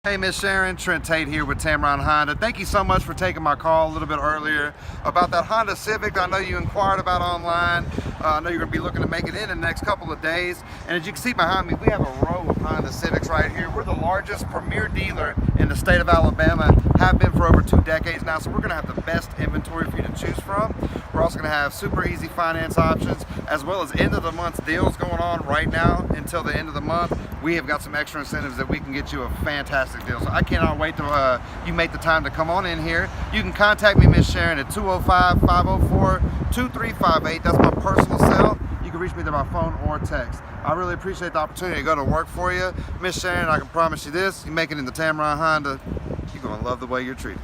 Hey Miss Sharon, Trent Tate here with Tameron Honda. Thank you so much for taking my call a little bit earlier about that Honda Civic I know you inquired about online. I know you're going to be looking to make it in the next couple of days. And as you can see behind me, we have a row of Honda Civics right here. We're the largest premier dealer in the state of Alabama, have been for over 2 decades now, so we're going to have the best inventory for you to choose from. We're also going to have super easy finance options, as well as end of the month deals going on right now until the end of the month. We have got some extra incentives that we can get you a fantastic deal. So I cannot wait to you make the time to come on in here. You can contact me, Miss Sharon, at 205-504-2358. That's my personal cell. You can reach me through my phone or text. I really appreciate the opportunity to go to work for you. Miss Sharon, I can promise you this, you make it in the Tameron Honda, you're going to love the way you're treated.